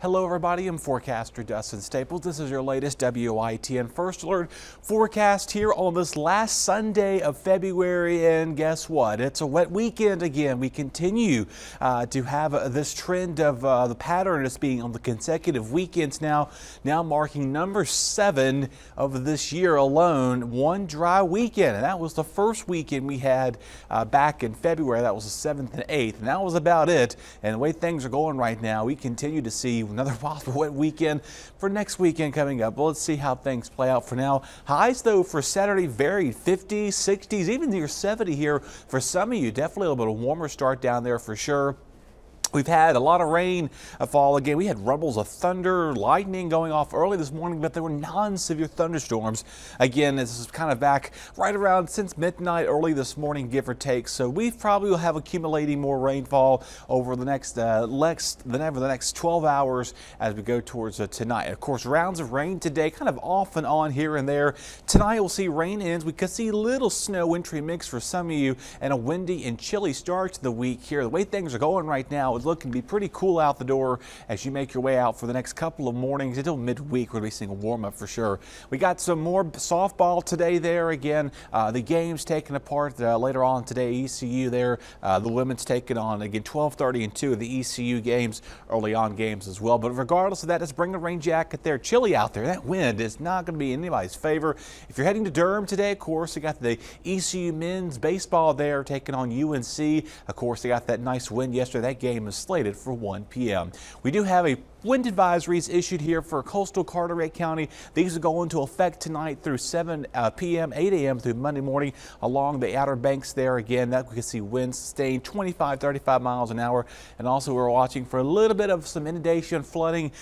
Hello everybody, I'm forecaster Dustin Staples. This is your latest WITN First Alert forecast here on this last Sunday of February, and guess what? It's a wet weekend again. We continue to have this trend of the pattern as being on the consecutive weekends now marking number 7 of this year alone. One dry weekend, and that was the first weekend we had back in February. That was the 7th and 8th, and that was about it. And the way things are going right now, we continue to see another possible wet weekend for next weekend coming up. Well, let's see how things play out for now. Highs, though, for Saturday varied 50s, 60s, even near 70 here for some of you. Definitely a little bit of warmer start down there for sure. We've had a lot of rain fall again. We had rumbles of thunder, lightning going off early this morning, but there were non-severe thunderstorms. Again, this is kind of back right around since midnight early this morning, give or take. So we probably will have accumulating more rainfall over the next 12 hours as we go towards tonight. Of course, rounds of rain today, kind of off and on here and there. Tonight we'll see rain ends. We could see little snow wintry mix for some of you, and a windy and chilly start to the week here. The way things are going right now, it's looking to be pretty cool out the door as you make your way out for the next couple of mornings until midweek. We'll be seeing a warm up for sure. We got some more softball today there again. The games taken apart later on today. ECU there, the women's taking on again 12:30 and 2 of the ECU games, early on games as well. But regardless of that, let's bring the rain jacket there. Chilly out there. That wind is not going to be in anybody's favor. If you're heading to Durham today, of course, you got the ECU men's baseball there taking on UNC. Of course, they got that nice wind yesterday. That game is slated for 1 p.m. We do have a wind advisories issued here for coastal Carteret County. These will go into effect tonight through 7 p.m., 8 a.m. through Monday morning along the Outer Banks there. Again, that we can see winds staying 25, 35 miles an hour. And also we're watching for a little bit of some inundation flooding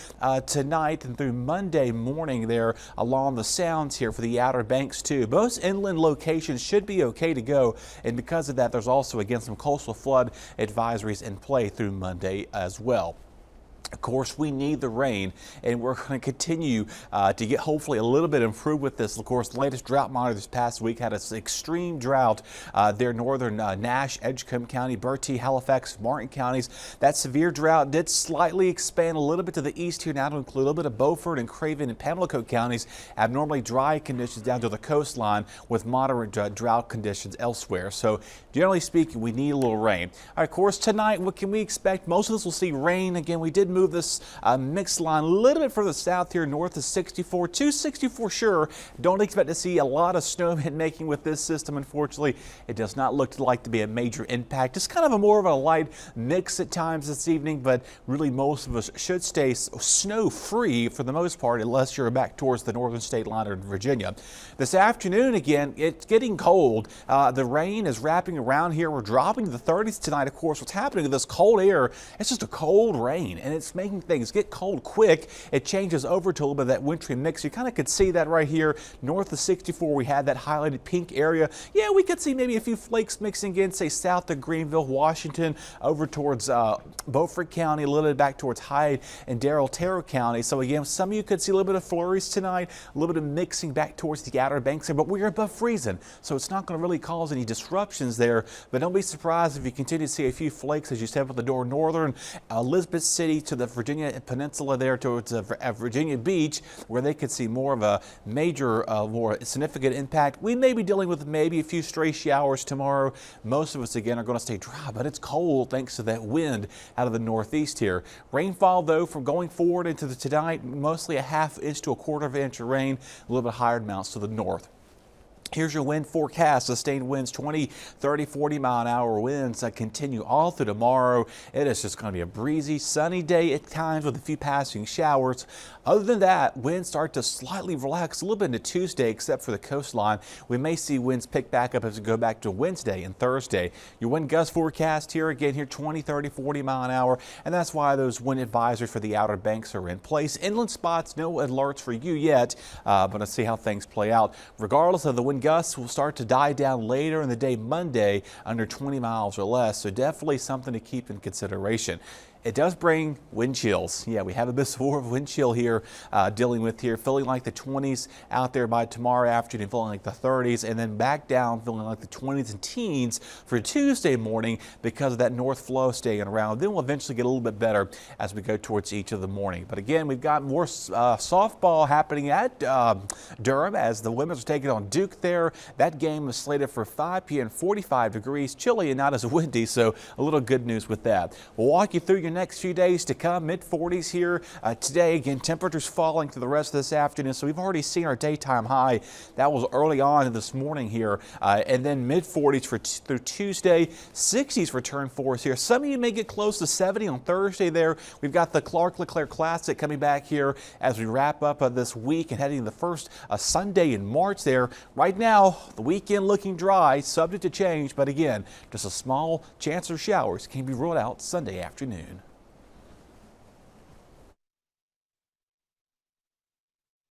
tonight and through Monday morning there along the sounds here for the Outer Banks too. Most inland locations should be okay to go. And because of that, there's also again some coastal flood advisories in play through Monday as well. Of course, we need the rain, and we're going to continue to get hopefully a little bit improved with this. Of course, the latest drought monitor this past week had an extreme drought there in northern Nash, Edgecombe County, Bertie, Halifax, Martin counties. That severe drought did slightly expand a little bit to the east here now to include a little bit of Beaufort and Craven and Pamlico counties. Abnormally dry conditions down to the coastline with moderate drought conditions elsewhere. So generally speaking, we need a little rain. All right, of course, tonight, what can we expect? Most of us will see rain. Again, we did move this mixed line a little bit further south here north of 64 to 64 sure. Don't expect to see a lot of snow making with this system. Unfortunately, it does not look like to be a major impact. Just kind of a more of a light mix at times this evening, but really most of us should stay snow free for the most part unless you're back towards the northern state line or Virginia. This afternoon, again, it's getting cold. The rain is wrapping around here. We're dropping to the 30s tonight. Of course, what's happening to this cold air, it's just a cold rain, and it's making things get cold quick. It changes over to a little bit of that wintry mix. You kind of could see that right here north of 64. We had that highlighted pink area. Yeah, we could see maybe a few flakes mixing in, say south of Greenville, Washington, over towards Beaufort County, a little bit back towards Hyde and Darrell-Terre County. So again, some of you could see a little bit of flurries tonight, a little bit of mixing back towards the Outer Banks there, but we're above freezing, so it's not going to really cause any disruptions there. But don't be surprised if you continue to see a few flakes as you step out the door northern Elizabeth City to the Virginia Peninsula there towards Virginia Beach, where they could see more of a major, more significant impact. We may be dealing with maybe a few stray showers tomorrow. Most of us, again, are going to stay dry, but it's cold thanks to that wind out of the northeast here. Rainfall, though, from going forward into tonight, mostly a ½ inch to a ¼ inch of rain, a little bit higher amounts to the north. Here's your wind forecast. Sustained winds 20, 30, 40 mile an hour winds continue all through tomorrow. It is just going to be a breezy, sunny day at times with a few passing showers. Other than that, winds start to slightly relax a little bit into Tuesday, except for the coastline. We may see winds pick back up as we go back to Wednesday and Thursday. Your wind gust forecast here again here 20, 30, 40 mile an hour, and that's why those wind advisories for the Outer Banks are in place. Inland spots, no alerts for you yet, but let's see how things play out. Regardless of the wind gusts will start to die down later in the day Monday under 20 miles or less, so definitely something to keep in consideration. It does bring wind chills. Yeah, we have a bit more of wind chill here dealing with here, feeling like the 20s out there by tomorrow afternoon, feeling like the 30s, and then back down, feeling like the 20s and teens for Tuesday morning because of that north flow staying around. Then we'll eventually get a little bit better as we go towards each of the morning. But again, we've got more softball happening at Durham as the women's are taking on Duke there. That game is slated for 5 p.m., 45 degrees, chilly and not as windy, so a little good news with that. We'll walk you through your next few days to come. Mid-40s here today. Again, temperatures falling through the rest of this afternoon, so we've already seen our daytime high. That was early on this morning here, and then mid-40s through Tuesday. 60s return for us here. Some of you may get close to 70 on Thursday there. We've got the Clark-LeClaire Classic coming back here as we wrap up this week and heading to the first Sunday in March there. Right now, the weekend looking dry, subject to change, but again, just a small chance of showers can be ruled out Sunday afternoon.